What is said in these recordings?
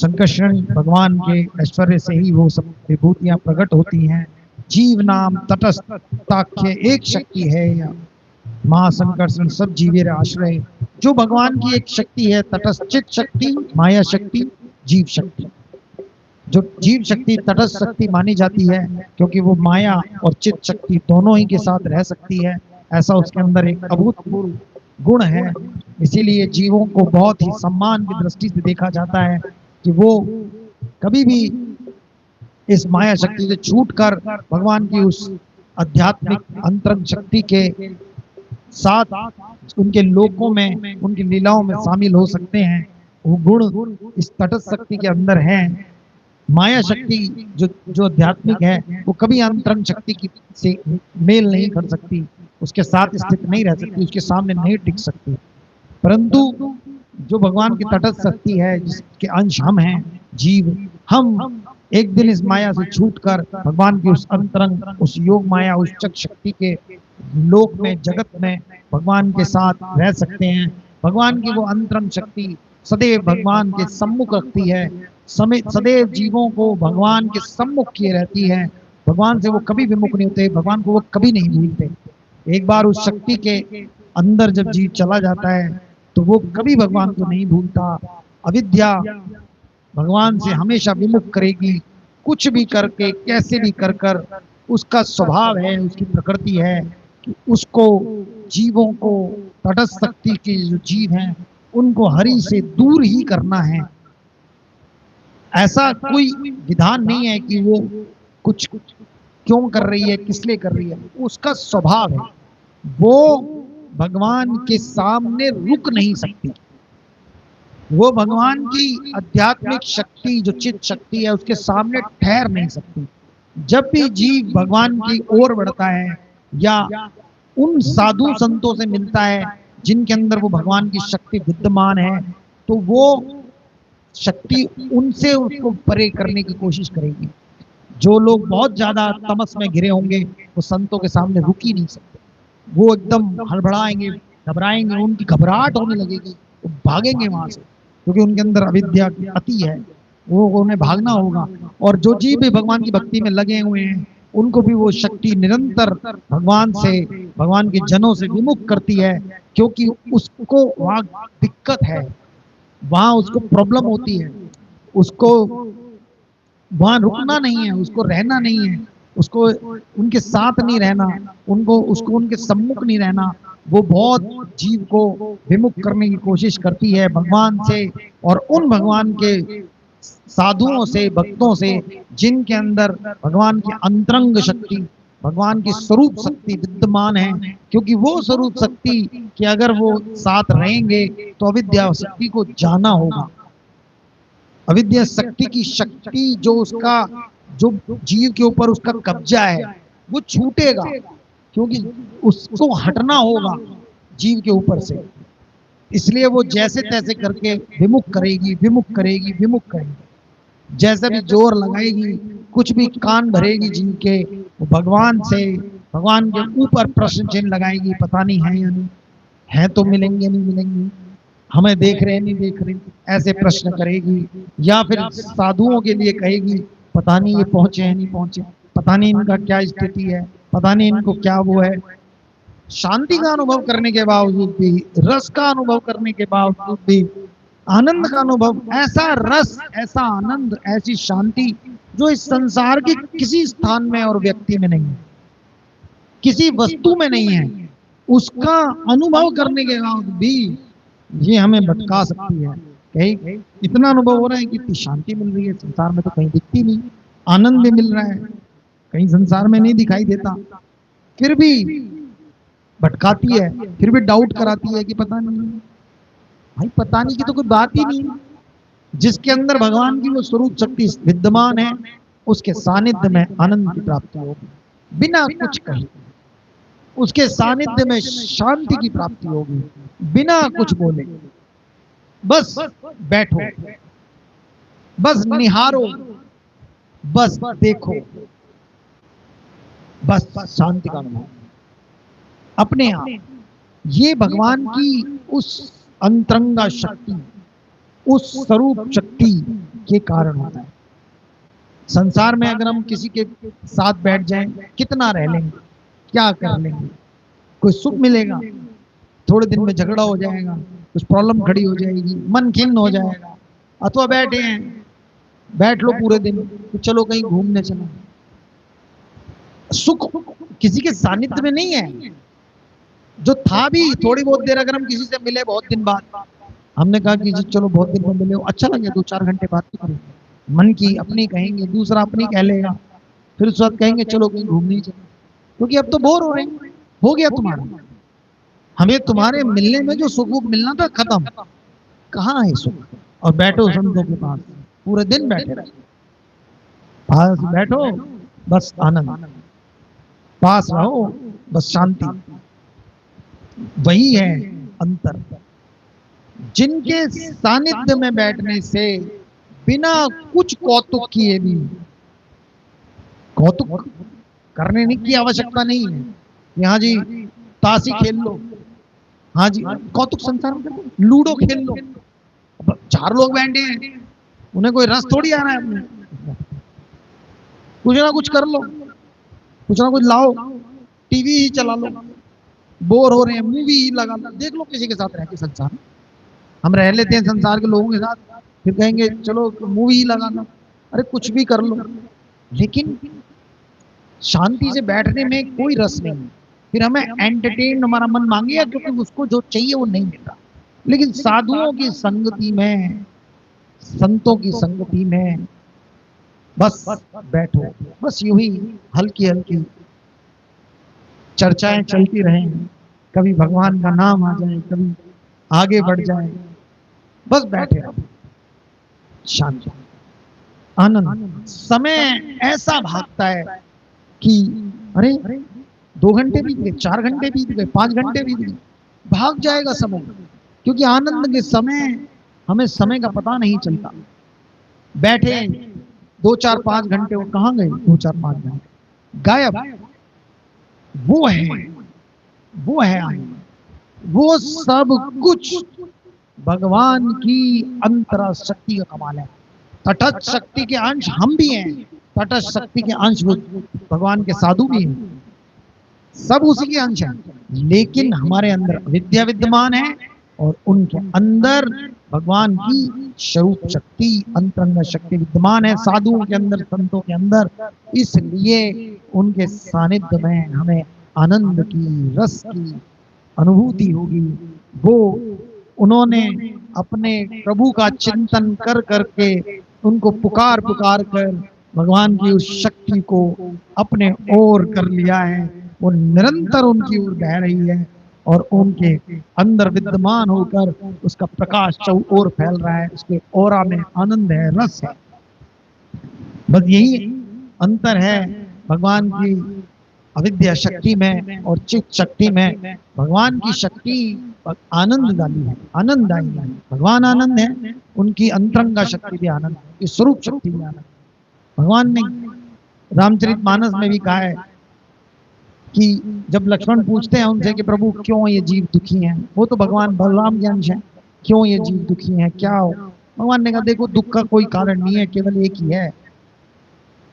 संकर्षण भगवान के ऐश्वर्य से ही वो सब विभूतियां प्रकट होती हैं। जीव नाम तटस्थाख्य एक शक्ति है या महासंकर्षण सब जीवेर आश्रय। जो भगवान की एक शक्ति है तटस्थित शक्ति, माया शक्ति, जीव शक्ति। जो जीव शक्ति तटस्थ शक्ति मानी जाती है क्योंकि वो माया और चित शक्ति दोनों ही के साथ रह सकती है। ऐसा उसके अंदर एक अभूतपूर्व गुण है। इसीलिए जीवों को बहुत ही सम्मान की दृष्टि से देखा जाता है कि वो कभी भी इस माया शक्ति से छूटकर भगवान की उस आध्यात्मिक अंतरंग शक्ति के साथ उनके लोकों में, उनकी लीलाओं में शामिल हो सकते हैं। वो गुण इस तटस्थ शक्ति के अंदर है। माया शक्ति जो आध्यात्मिक है वो कभी अंतरंग शक्ति की से मेल नहीं कर सकती, उसके साथ स्थित नहीं रह सकती, उसके सामने नहीं टिक सकती। परंतु जो भगवान की तटस्थ शक्ति है, जिसके अंश हम हैं, जीव, हम एक दिन इस माया से छूटकर भगवान की उस अंतरंग, उस योग माया, उस चक शक्ति के लोक में, जगत में भगवान के साथ रह सकते हैं। भगवान की वो अंतरंग शक्ति सदैव भगवान के सम्मुख रखती है, सदैव जीवों को भगवान के सम्मुख किए रहती है। भगवान से वो कभी विमुख नहीं होते, भगवान को वो कभी नहीं भूलते। एक बार उस शक्ति के अंदर जब जीव चला जाता है तो वो कभी भगवान को नहीं भूलता। अविद्या भगवान से हमेशा विमुख करेगी, कुछ भी करके, कैसे भी कर उसका स्वभाव है, उसकी प्रकृति है कि उसको, जीवों को, तटस्थ शक्ति के जो जीव हैं उनको हरि से दूर ही करना है। ऐसा कोई विधान नहीं है कि वो कुछ क्यों कर रही है, किस लिए कर रही है, उसका स्वभाव है। वो भगवान के सामने रुक नहीं सकती। वो भगवान की आध्यात्मिक शक्ति जो चित शक्ति है उसके सामने ठहर नहीं सकती। जब भी जीव भगवान की ओर बढ़ता है या उन साधु संतों से मिलता है जिनके अंदर वो भगवान की शक्ति विद्यमान है, तो वो शक्ति उनसे उसको परे करने की कोशिश करेगी। जो लोग बहुत ज्यादा तमस में घिरे होंगे वो संतों के सामने रुक ही नहीं सकते। वो एकदम हड़बड़ाएंगे, घबराएंगे, उनकी घबराहट होने लगेगी, वो भागेंगे वहां से, क्योंकि उनके अंदर अविद्या की अति है, वो उन्हें भागना होगा। और जो जीव भी भगवान की भक्ति में लगे हुए हैं उनको भी वो शक्ति निरंतर भगवान से, भगवान के जनों से विमुख करती है, क्योंकि उसको वहां दिक्कत है, वहां उसको प्रॉब्लम होती है, उसको वहां रुकना नहीं है, उसको रहना नहीं है, उसको उनके साथ नहीं रहना, उसको उनके सम्मुख नहीं रहना। वो बहुत जीव को विमुख करने की कोशिश करती है भगवान से और उन भगवान के साधुओं से, भक्तों से जिनके अंदर भगवान की अंतरंग शक्ति, भगवान की स्वरूप शक्ति विद्यमान है। क्योंकि वो स्वरूप शक्ति कि अगर वो साथ रहेंगे तो अविद्या शक्ति को जाना होगा। अविद्या शक्ति की शक्ति जो उसका, जो जीव के ऊपर उसका कब्जा है वो छूटेगा, क्योंकि उसको हटना होगा जीव के ऊपर से। इसलिए वो जैसे तैसे करके विमुख करेगी, विमुख करेगी, विमुख करेगी, जैसे भी जोर लगाएगी, कुछ भी कान भरेगी जीव के, वो भगवान से, भगवान के ऊपर प्रश्न चिन्ह लगाएगी, पता नहीं है या नहीं है, तो मिलेंगे नहीं मिलेंगे, हमें देख रहे नहीं देख रहे, ऐसे प्रश्न करेगी। या फिर साधुओं के लिए कहेगी पता नहीं ये पहुंचे हैं नहीं पहुंचे, पता नहीं इनका क्या स्थिति है, पता नहीं इनको क्या वो है। शांति का अनुभव करने के बावजूद भी, रस का अनुभव करने के बावजूद भी, आनंद का अनुभव, ऐसा रस, ऐसा आनंद, ऐसी शांति जो इस संसार के किसी स्थान में और व्यक्ति में नहीं है, किसी वस्तु में नहीं है, उसका अनुभव करने के बाद भी ये हमें भटका सकती है। कहीं इतना अनुभव हो रहा है कि इतनी शांति मिल रही है संसार में तो कहीं दिखती नहीं, आनंद भी मिल रहा है कहीं संसार में नहीं दिखाई देता, फिर भी भटकाती है, फिर भी डाउट कराती है कि पता नहीं। भाई पता नहीं की तो कोई बात ही नहीं। जिसके अंदर भगवान की वो स्वरूप शक्ति विद्यमान है उसके सानिध्य में आनंद की प्राप्ति होगी बिना कुछ कहे, उसके सानिध्य में शांति की प्राप्ति होगी बिना कुछ बोले। बस बैठो, बस निहारो, बस देखो, बस शांति का अनुभव अपने आप। ये भगवान की उस अंतरंगा शक्ति, उस स्वरूप शक्ति के कारण होता है। संसार में अगर हम किसी के साथ बैठ जाएं, कितना रह लेंगे, क्या कर लेंगे, कोई सुख मिलेगा? थोड़े दिन में झगड़ा हो जाएगा, कुछ प्रॉब्लम खड़ी हो जाएगी, मन खिन्न हो जाएगा। अथवा बैठे हैं, बैठ लो पूरे दिन, तो चलो कहीं घूमने चलो। सुख किसी के सानिध्य में नहीं है। जो था भी थोड़ी बहुत देर, अगर हम किसी से मिले बहुत दिन बाद, हमने कहा कि जी चलो बहुत दिन में मिले, अच्छा लगे, 2-4 घंटे बात तो करेंगे, मन की अपनी कहेंगे, दूसरा अपनी कह लेगा, फिर उस वक्त कहेंगे चलो कहीं घूमने चलो, क्योंकि अब तो बोर हो रहे हैं, हो गया तुम्हारा। हमें तुम्हारे मिलने में जो सुख मिलना था खत्म, कहाँ है सुख? और बैठो संतों के पास, पूरे दिन बैठे रहो, पास बैठो बस आनंद, पास रहो बस शांति। वही है अंतर। जिनके सानिध्य में बैठने से बिना कुछ कौतुक किए भी, कौतुक करने की आवश्यकता नहीं है, यहाँ जी ताशी खेल लो, हाँ जी कौतुक संसार में, लूडो खेल लो, 4 लोग बैठे हैं, उन्हें कोई रस थोड़ी आ रहा है अपने, कुछ ना कुछ कर लो, कुछ ना कुछ लाओ, टीवी ही चला लो, बोर हो रहे हैं मूवी ही लगा लो, देख लो किसी के साथ रह के संसार। हम रह लेते हैं संसार के लोगों के साथ, फिर कहेंगे चलो मूवी ही लगा लो, अरे कुछ भी कर लो, लेकिन शांति से बैठने में कोई रस नहीं। फिर हमें एंटरटेन हमारा मन मांगेगा, क्योंकि उसको जो चाहिए वो नहीं मिलता। लेकिन साधुओं की संगति में, संतों की संगति में बस बैठो, बस यूं ही हल्की हल्की चर्चाएं चलती रहें, कभी भगवान का नाम आ जाए, कभी आगे बढ़ जाए, बस बैठे रहो, शांति, आनंद। समय ऐसा भागता है कि अरे 2 घंटे बीत गए, 4 घंटे बीत गए, 5 घंटे बीत गए, भाग जाएगा समय, क्योंकि आनंद के समय हमें समय का पता नहीं चलता। बैठे 2-4-5 घंटे, वो कहाँ गए 2-4-5 घंटे, गायब। वो है, वो है आनंद, वो सब कुछ भगवान की अंतरा शक्ति का कमाल है। तटस्थ शक्ति के अंश हम भी हैं, तटस्थ शक्ति के अंश भगवान के साधु भी हैं, सब उसी के अंश हैं, लेकिन हमारे अंदर अविद्या विद्यमान है और उनके अंदर भगवान की स्वरूप शक्ति, अंतरंग शक्ति विद्यमान है साधुओं के अंदर, संतों के अंदर। इसलिए उनके सानिध्य में हमें आनंद की, रस की अनुभूति होगी। वो उन्होंने अपने प्रभु का चिंतन कर करके, उनको पुकार पुकार कर भगवान की उस शक्ति को अपने ओर कर लिया है। वो निरंतर उनकी ओर बह रही है और उनके अंदर विद्यमान होकर उसका प्रकाश ओर फैल रहा है, उसके ओरा में आनंद है, रस है। बस यही अंतर है भगवान की अविद्या शक्ति में और चित्त शक्ति में। भगवान की शक्ति आनंददायी है, आनंददायी है, भगवान आनंद है, उनकी अंतरंगा शक्ति भी आनंद है, स्वरूप शक्ति भी आनंद। भगवान ने रामचरितमानस में भी कहा है कि जब लक्ष्मण पूछते हैं उनसे कि प्रभु क्यों ये जीव दुखी हैं, वो तो भगवान बलराम के अंश हैं, क्यों ये जीव दुखी हैं, क्या हो? भगवान ने कहा देखो दुख का कोई कारण नहीं है, केवल एक ही है,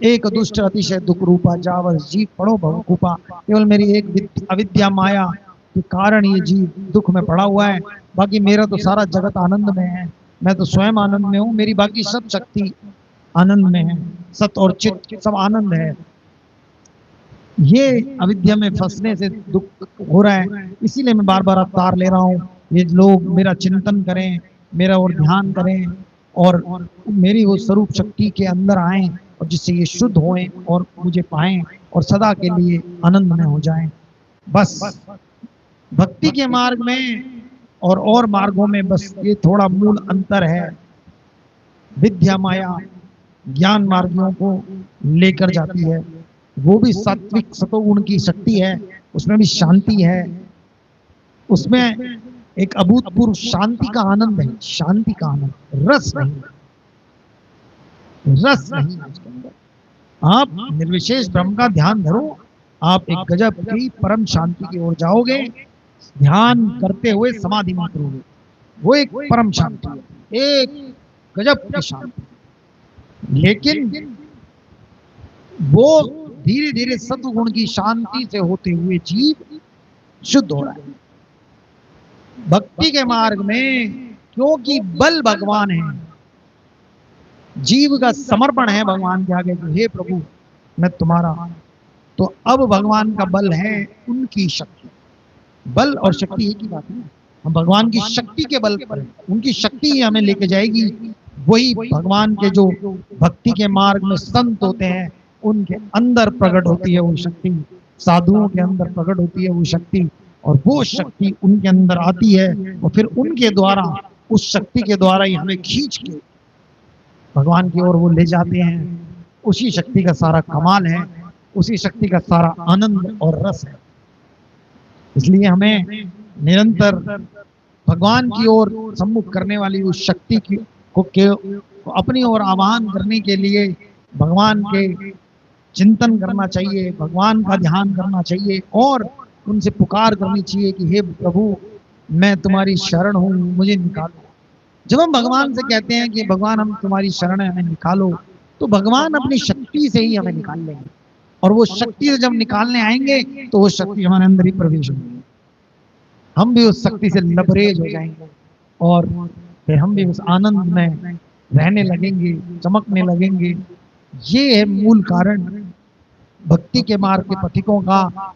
एक दुष्ट अतिशय दुख रूपा, जावर जीव पड़ो भवकूपा। केवल मेरी एक अविद्या माया के कारण ये जीव दुख में पड़ा हुआ है, बाकी मेरा तो सारा जगत आनंद में है, मैं तो स्वयं आनंद में हूँ, मेरी बाकी सब शक्ति आनंद में है, सत और चित्त सब आनंद है। ये अविद्या में फंसने से दुख हो रहा है, इसीलिए मैं बार बार अवतार ले रहा हूँ। ये लोग मेरा चिंतन करें, मेरा और ध्यान करें और मेरी वो स्वरूप शक्ति के अंदर आए, और जिससे ये शुद्ध होएं और मुझे पाएं और सदा के लिए आनंद में हो जाएं। बस भक्ति के मार्ग में और मार्गों में बस ये थोड़ा मूल अंतर है। विद्या माया ज्ञान मार्गियों को लेकर जाती है, वो भी सात्विक सतोगुण की शक्ति है, उसमें भी शांति है, उसमें एक अभूतपूर्व शांति का आनंद है, शांति का आनंद, रस नहीं, रस नहीं है उसके अंदर। आप निर्विशेष ब्रह्म का ध्यान धरो, आप एक गजब की परम शांति की ओर जाओगे, ध्यान करते हुए समाधि में करोगे, वो एक परम शांति है, एक गजब की शांति। लेकिन वो धीरे धीरे सत्वगुण की शांति से होते हुए जीव शुद्ध हो रहा है। भक्ति के मार्ग में क्योंकि बल भगवान है, जीव का समर्पण है भगवान के आगे, हे प्रभु मैं तुम्हारा, तो अब भगवान का बल है उनकी शक्ति। बल और शक्ति एक ही बात है। हम भगवान की शक्ति के बल पर, उनकी शक्ति ही हमें लेके जाएगी। वही भगवान के जो भक्ति के मार्ग में संत होते हैं उनके अंदर प्रकट होती है वो शक्ति, साधुओं के अंदर प्रकट होती है वो शक्ति, और वो शक्ति उनके अंदर आती है और फिर उनके द्वारा, उस शक्ति के द्वारा ही हमें खींच के भगवान की ओर वो ले जाते हैं। उसी शक्ति का सारा कमाल है, उसी शक्ति का सारा आनंद और रस है। इसलिए हमें निरंतर भगवान की ओर सम्मुख करने वाली उस शक्ति की को अपनी ओर आह्वान करने के लिए भगवान के चिंतन करना चाहिए, भगवान का ध्यान करना चाहिए और उनसे पुकार करनी चाहिए कि हे प्रभु मैं तुम्हारी शरण हूँ, मुझे निकालो। जब हम भगवान से कहते हैं कि भगवान हम तुम्हारी शरण है, हमें निकालो, तो भगवान अपनी शक्ति से ही हमें निकाल लेंगे, और वो शक्ति से जब निकालने आएंगे तो वो शक्ति हमारे अंदर ही प्रवेश होगी, हम भी उस शक्ति से लबरेज हो जाएंगे और फिर हम भी उस आनंद में रहने लगेंगे, चमकने लगेंगे। ये है मूल कारण भक्ति के मार्ग के पथिकों का